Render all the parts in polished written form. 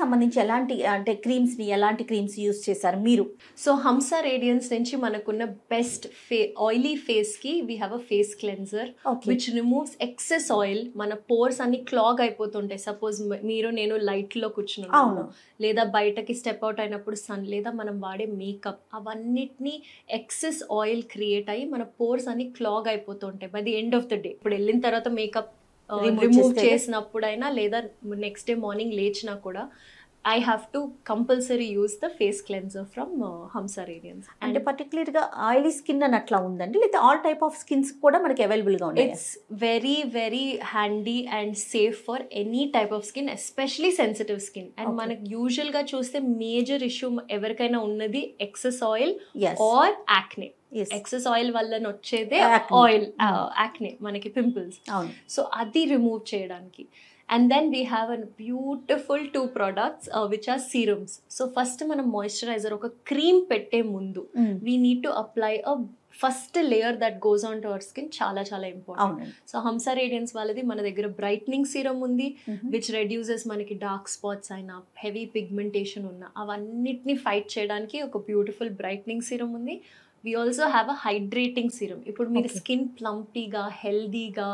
సంబంధించి ఎలాంటి అంటే ఎలాంటి క్రీమ్స్ యూస్ చేశారు మీరు? సో హంసా రేడియన్స్ నుంచి మనకున్న బెస్ట్ ఆయిలీ ఫేస్ కి we have a face cleanser which removes excess oil. మన పోర్స్ అన్ని క్లాగ్ అయిపోతుంటాయి. సపోజ్ మీరు నేను లైట్ లో కూర్చున్నాను, లేదా బయటకి స్టెప్ అవుట్ అయినప్పుడు సన్, లేదా మనం వాడే మేకప్, అవన్నిటిని ఎక్సెస్ ఆయిల్ క్రియేట్ అయ్యి మన పోర్స్ అన్ని క్లాగ్ అయిపోతుంటాయి by the end of the day. ఇప్పుడు వెళ్ళిన తర్వాత మేకప్ రిమూవ్ చేసినప్పుడైనా లేదా నెక్స్ట్ డే మార్నింగ్ లేచినా కూడా I have to compulsory use the face cleanser from Hamsa Radiance. అంటే పర్టికులర్గా ఆయిలీ స్కిన్ అని అట్లా ఉందండి, లేదా ఆల్ టైప్ ఆఫ్ స్కిన్స్ కూడా మనకి అవైలబుల్గా ఉన్నాయి? It's very very handy and safe for any type of skin, especially sensitive skin. And మనకి యూజువల్గా చూస్తే మేజర్ ఇష్యూ ఎవరికైనా ఉన్నది excess oil or acne. Excess oil వల్ల వచ్చేదే ఆయిల్ యాక్నే, మనకి పింపుల్స్. సో అది రిమూవ్ చేయడానికి. And then we have a beautiful 2 products which are serums. So first manam moisturizer oka cream pette mundu we need to apply a first layer that goes on to our skin. Chala important. So Hamsa Radiance valadi mana daggara brightening serum undi which reduces manaki dark spots aina heavy pigmentation unna avannitni fight cheyadaniki oka beautiful brightening serum undi. We also have a hydrating serum. ఇప్పుడు మీరు skin ప్లంపీగా హెల్దీగా,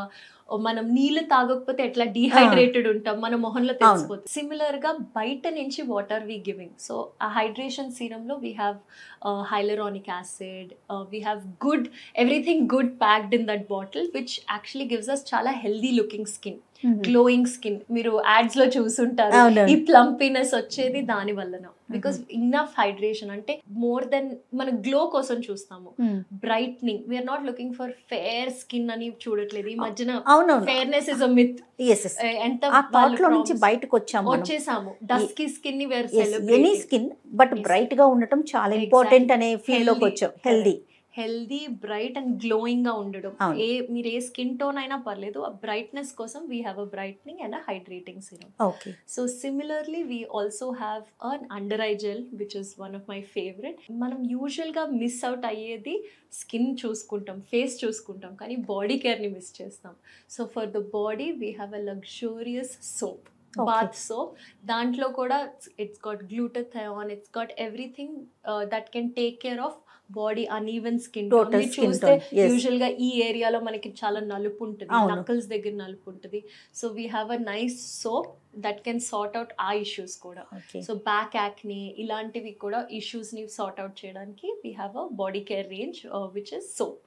మనం నీళ్ళు తాగకపోతే ఎట్లా dehydrated ఉంటాం మన మొహంలో తెలిసిపోతుంది. సిమిలర్ గా బయట నుంచి what are we giving? So ఆ హైడ్రేషన్ సీరం లో we have hyaluronic acid, we have good everything good packed in that bottle which actually gives us చాలా healthy looking skin, glowing skin. మీరు యాడ్స్ లో చూసుంటారు ఈ ప్లంపీనెస్ వచ్చేది దాని వలన. బికాస్ ఇన్నఫ్ హైడ్రేషన్ అంటే మోర్ దెన్ మన గ్లో కోసం చూస్తాము, brightening. We are not looking for fair skin అని చూడట్లేదు. ఈ మధ్యన ఫేర్నెస్ ఇస్ అ మిత్. ఎంత నుంచి బయటకు వచ్చేసాము. డస్కీ స్కిన్ ని where any skin but bright గా ఉండటం చాలా ఇంపార్టెంట్ అనే ఫీల్ లోకి వచ్చాం. హెల్దీ బ్రైట్ అండ్ గ్లోయింగ్ గా ఉండడం. మీరు ఏ స్కిన్ టోన్ అయినా పర్లేదు, ఆ బ్రైట్నెస్ కోసం we have a brightening and a hydrating serum. So similarly we also have an under eye gel which is one of my favourite. మనం యూజువల్ గా miss out అయ్యేది స్కిన్ చూసుకుంటాం, ఫేస్ చూసుకుంటాం, కానీ బాడీ కేర్ ని miss చేస్తాం. So for the body we have a luxurious soap, bath soap. దాంట్లో కూడా it's got glutathione, it's got everything that can take care of body uneven skin tone. చూస్తే usual గా ఈ ఏరియాలో మనకి చాలా నలుపు ఉంటుంది, నకల్స్ దగ్గర నలుపు ఉంటుంది. So we have a nice soap that can sort out ఆ ఇష్యూస్ కూడా. సో బ్యాక్ యాక్నే ఇలాంటివి కూడా ఇష్యూస్ ని సార్ట్ అవుట్ చేయడానికి we have a body care range which is soap.